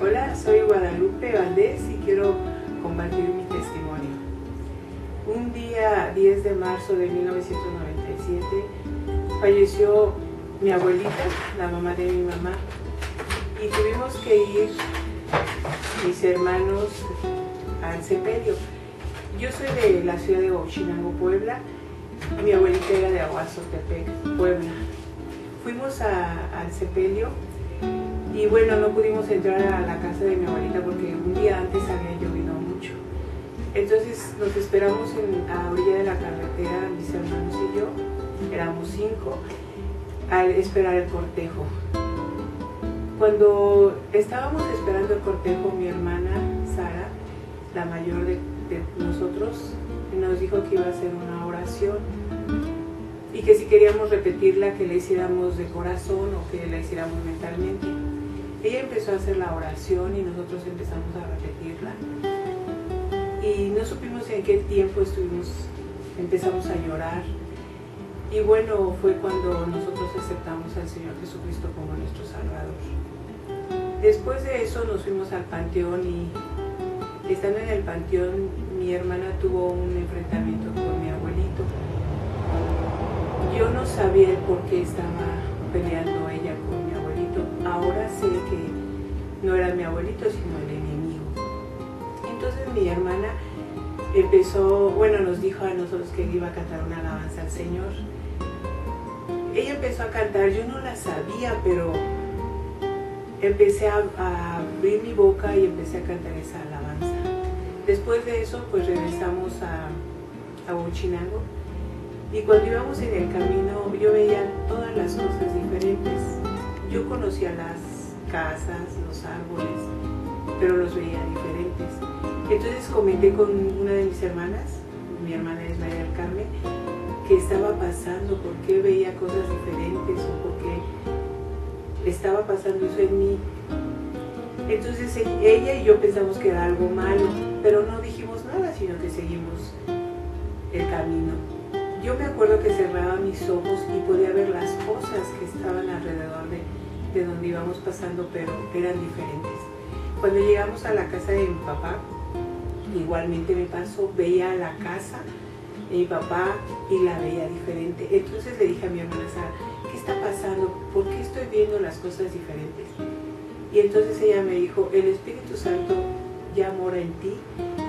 Hola, soy Guadalupe Valdés y quiero compartir mi testimonio. Un día 10 de marzo de 1997 falleció mi abuelita, la mamá de mi mamá, y tuvimos que ir mis hermanos al sepelio. Yo soy de la ciudad de Huachinango, Puebla, y mi abuelita era de Aguazotepec, Puebla. Fuimos al sepelio y bueno, no pudimos entrar a la casa de mi abuelita porque un día antes había llovido mucho. Entonces nos esperamos a orilla de la carretera, mis hermanos y yo, éramos 5, al esperar el cortejo. Cuando estábamos esperando el cortejo, mi hermana Sara, la mayor de nosotros, nos dijo que iba a hacer una oración y que si queríamos repetirla, que la hiciéramos de corazón o que la hiciéramos mentalmente. Ella empezó a hacer la oración y nosotros empezamos a repetirla y no supimos en qué tiempo empezamos a llorar. Y bueno, fue cuando nosotros aceptamos al Señor Jesucristo como nuestro Salvador. Después de eso nos fuimos al panteón y estando en el panteón mi hermana tuvo un enfrentamiento con mi abuelito. Yo no sabía el por qué estaba peleando ella con mi abuelito. Ahora sé que no era mi abuelito sino el enemigo. Entonces mi hermana nos dijo a nosotros que iba a cantar una alabanza al Señor. Ella empezó a cantar, yo no la sabía, pero empecé a abrir mi boca y empecé a cantar esa alabanza. Después de eso, pues regresamos a Huachinango y cuando íbamos en el camino yo veía todas las cosas diferentes. Yo conocía las casas, los árboles, pero los veía diferentes. Entonces comenté con una de mis hermanas, mi hermana es María del Carmen, qué estaba pasando, por qué veía cosas diferentes o por qué estaba pasando eso en mí. Entonces ella y yo pensamos que era algo malo, pero no dijimos nada, sino que seguimos el camino. Yo me acuerdo que cerraba mis ojos y podía ver las cosas que estaban alrededor de donde íbamos pasando, pero eran diferentes. Cuando llegamos a la casa de mi papá, igualmente me pasó, veía la casa de mi papá y la veía diferente. Entonces le dije a mi hermana Sara, ¿qué está pasando? ¿Por qué estoy viendo las cosas diferentes? Y entonces ella me dijo, el Espíritu Santo ya mora en ti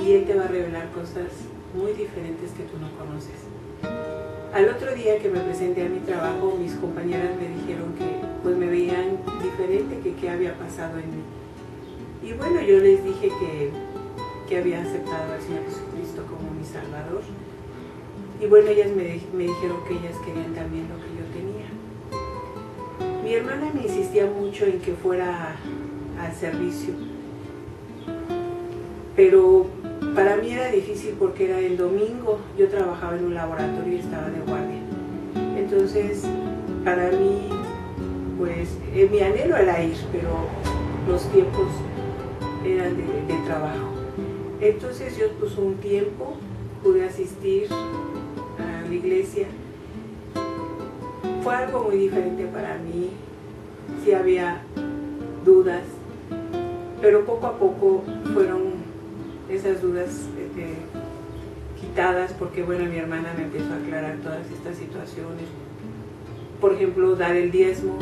y Él te va a revelar cosas muy diferentes que tú no conoces. Al otro día que me presenté a mi trabajo, mis compañeras me dijeron que pues me veían diferente, que qué había pasado en mí. Y bueno, yo les dije que había aceptado al Señor Jesucristo como mi Salvador. Y bueno, ellas me dijeron que ellas querían también lo que yo tenía. Mi hermana me insistía mucho en que fuera al servicio, pero para mí era difícil porque era el domingo, yo trabajaba en un laboratorio y estaba de guardia. Entonces, para mí, pues, mi anhelo era ir, pero los tiempos eran de trabajo. Entonces Dios puso un tiempo, pude asistir a la iglesia. Fue algo muy diferente para mí, sí había dudas, pero poco a poco fueron esas dudas quitadas porque bueno, mi hermana me empezó a aclarar todas estas situaciones. Por ejemplo, dar el diezmo,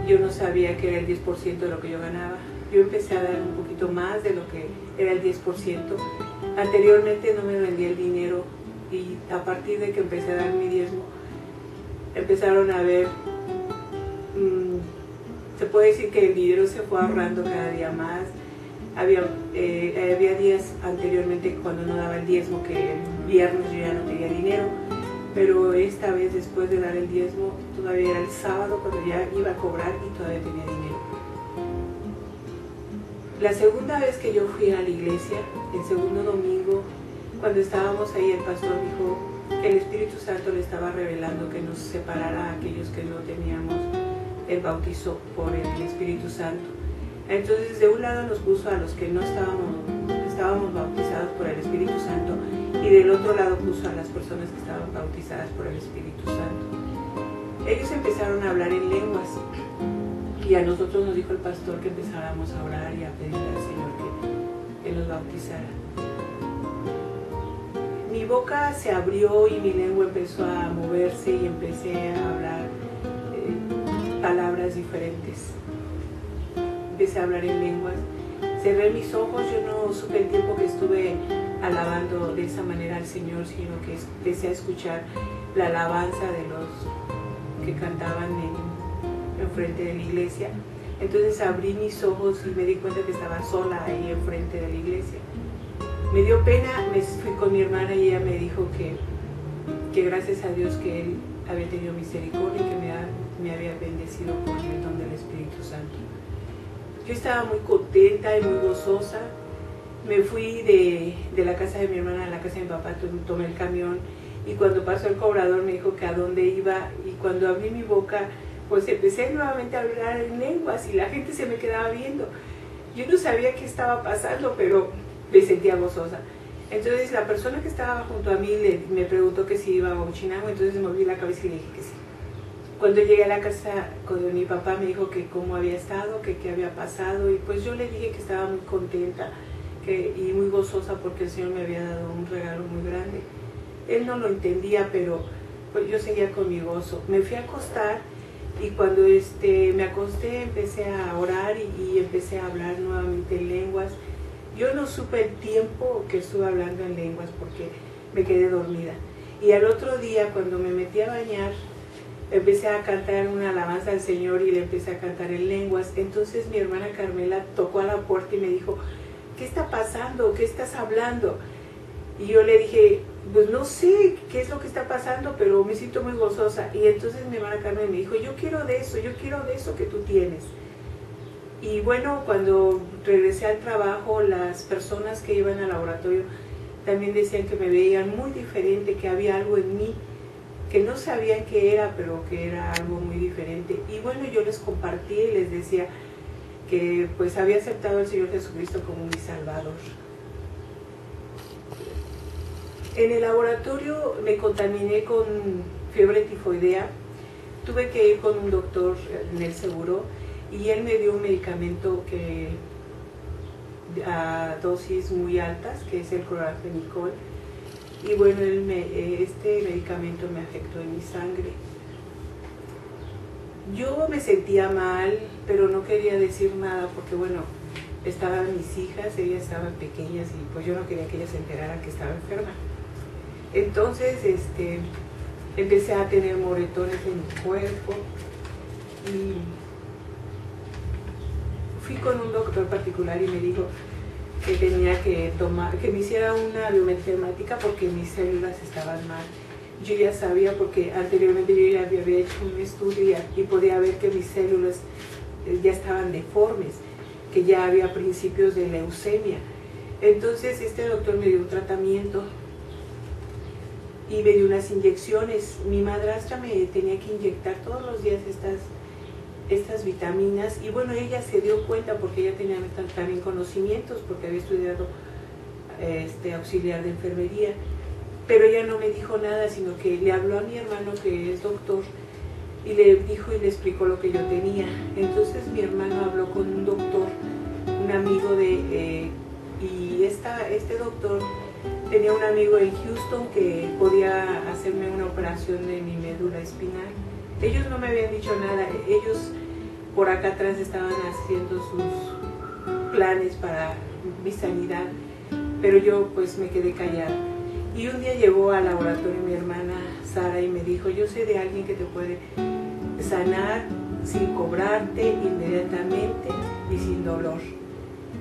yo no sabía que era el 10% de lo que yo ganaba. Yo empecé a dar un poquito más de lo que era el 10%. Anteriormente no me vendía el dinero y a partir de que empecé a dar mi diezmo, empezaron a ver, se puede decir que el dinero se fue ahorrando cada día más. Había días anteriormente cuando no daba el diezmo que el viernes yo ya no tenía dinero, pero esta vez después de dar el diezmo todavía era el sábado cuando ya iba a cobrar y todavía tenía dinero. La segunda vez que yo fui a la iglesia, el segundo domingo, cuando estábamos ahí, el pastor dijo que el Espíritu Santo le estaba revelando que nos separara a aquellos que no teníamos el bautizo por el Espíritu Santo. Entonces de un lado nos puso a los que no estábamos bautizados por el Espíritu Santo y del otro lado puso a las personas que estaban bautizadas por el Espíritu Santo. Ellos empezaron a hablar en lenguas Y a nosotros nos dijo el pastor que empezáramos a orar y a pedirle al Señor que nos bautizara. Mi boca se abrió y mi lengua empezó a moverse y empecé a hablar palabras diferentes. Empecé a hablar en lenguas. Cerré mis ojos, yo no supe el tiempo que estuve alabando de esa manera al Señor, sino que empecé a escuchar la alabanza de los que cantaban en frente de la iglesia. Entonces abrí mis ojos y me di cuenta que estaba sola ahí enfrente de la iglesia. Me dio pena, me fui con mi hermana y ella me dijo que gracias a Dios que Él había tenido misericordia y que me había bendecido con el don del Espíritu Santo. Yo estaba muy contenta y muy gozosa. Me fui de la casa de mi hermana a la casa de mi papá, tomé el camión y cuando pasó el cobrador me dijo que a dónde iba y cuando abrí mi boca pues empecé nuevamente a hablar en lenguas y la gente se me quedaba viendo. Yo no sabía qué estaba pasando, pero me sentía gozosa. Entonces la persona que estaba junto a mí me preguntó que si iba a Huachinango, entonces me moví la cabeza y le dije que sí. Cuando llegué a la casa con mi papá me dijo que cómo había estado, que qué había pasado y pues yo le dije que estaba muy contenta y muy gozosa porque el Señor me había dado un regalo muy grande. Él no lo entendía, pero pues yo seguía con mi gozo. Me fui a acostar y cuando me acosté empecé a orar y empecé a hablar nuevamente en lenguas. Yo no supe el tiempo que estuve hablando en lenguas porque me quedé dormida. Y al otro día cuando me metí a bañar empecé a cantar una alabanza al Señor y le empecé a cantar en lenguas. Entonces mi hermana Carmela tocó a la puerta y me dijo, ¿qué está pasando? ¿Qué estás hablando? Y yo le dije, pues no sé qué es lo que está pasando, pero me siento muy gozosa. Y entonces mi hermana Carmen me dijo, yo quiero de eso que tú tienes. Y bueno, cuando regresé al trabajo, las personas que iban al laboratorio también decían que me veían muy diferente, que había algo en mí, que no sabían qué era, pero que era algo muy diferente. Y bueno, yo les compartí y les decía que pues había aceptado al Señor Jesucristo como mi Salvador. En el laboratorio me contaminé con fiebre tifoidea, tuve que ir con un doctor en el seguro y él me dio un medicamento a dosis muy altas, que es el clorafenicol, y bueno, este medicamento me afectó en mi sangre. Yo me sentía mal, pero no quería decir nada porque bueno, estaban mis hijas, ellas estaban pequeñas y pues yo no quería que ellas se enteraran que estaba enferma. Entonces empecé a tener moretones en mi cuerpo y fui con un doctor particular y me dijo que tenía que me hiciera una biometría porque mis células estaban mal. Yo ya sabía porque anteriormente yo ya había hecho un estudio y podía ver que mis células ya estaban deformes, que ya había principios de leucemia. Entonces este doctor me dio un tratamiento y me dio unas inyecciones. Mi madrastra me tenía que inyectar todos los días estas vitaminas y bueno, ella se dio cuenta porque ella tenía también conocimientos porque había estudiado auxiliar de enfermería, pero ella no me dijo nada, sino que le habló a mi hermano que es doctor y le dijo y le explicó lo que yo tenía. Entonces mi hermano habló con un doctor, un amigo y este doctor tenía un amigo en Houston que podía hacerme una operación de mi médula espinal. Ellos no me habían dicho nada, ellos por acá atrás estaban haciendo sus planes para mi sanidad, pero yo pues me quedé callada. Y un día llegó al laboratorio mi hermana Sara y me dijo, yo sé de alguien que te puede sanar sin cobrarte inmediatamente y sin dolor.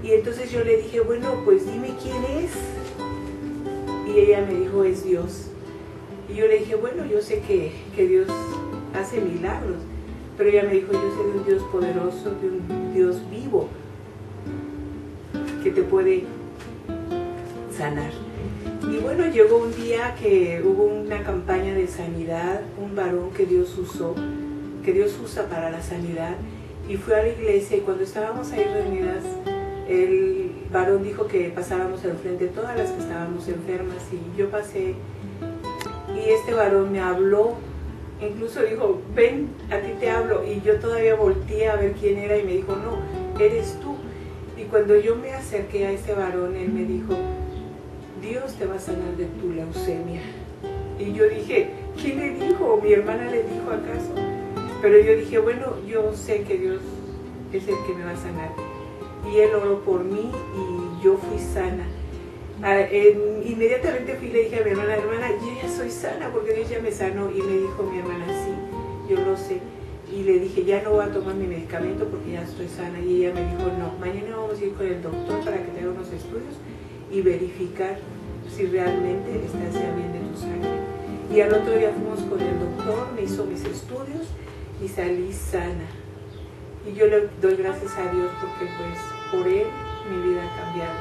Y entonces yo le dije, bueno, pues dime quién es. Y ella me dijo, es Dios. Y yo le dije, bueno, yo sé que Dios hace milagros, pero ella me dijo, yo sé de un Dios poderoso, de un Dios vivo que te puede sanar. Y bueno, llegó un día que hubo una campaña de sanidad, un varón que Dios usa para la sanidad, y fui a la iglesia y cuando estábamos ahí reunidas, el varón dijo que pasáramos al frente todas las que estábamos enfermas y yo pasé y este varón me habló incluso dijo, ven, a ti te hablo, y yo todavía volteé a ver quién era y me dijo, no, eres tú. Y cuando yo me acerqué a ese varón, él me dijo, Dios te va a sanar de tu leucemia. Y yo dije, ¿quién le dijo? ¿Mi hermana le dijo acaso? Pero yo dije, bueno, yo sé que Dios es el que me va a sanar. Y él oró por mí y yo fui sana. Inmediatamente fui y le dije a mi hermana, yo ya soy sana porque Dios ya me sanó. Y me dijo mi hermana, sí, yo lo sé. Y le dije, ya no voy a tomar mi medicamento porque ya estoy sana. Y ella me dijo, no, mañana vamos a ir con el doctor para que te haga unos estudios y verificar si realmente estás ya bien de tu sangre. Y al otro día fuimos con el doctor, me hizo mis estudios y salí sana. Y yo le doy gracias a Dios porque pues por él mi vida ha cambiado.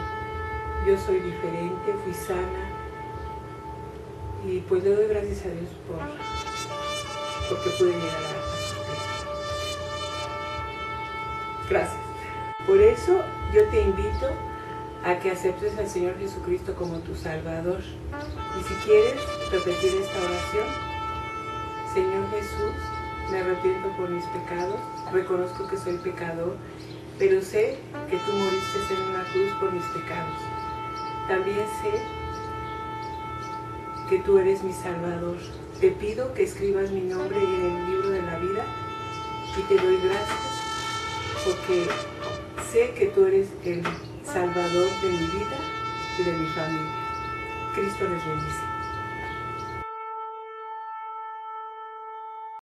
Yo soy diferente, fui sana y pues le doy gracias a Dios porque pude llegar a su Cristo. Gracias. Por eso yo te invito a que aceptes al Señor Jesucristo como tu Salvador. Y si quieres repetir esta oración, Señor Jesús, me arrepiento por mis pecados, reconozco que soy pecador, pero sé que tú moriste en una cruz por mis pecados. También sé que tú eres mi Salvador. Te pido que escribas mi nombre en el libro de la vida y te doy gracias porque sé que tú eres el Salvador de mi vida y de mi familia. Cristo les bendice.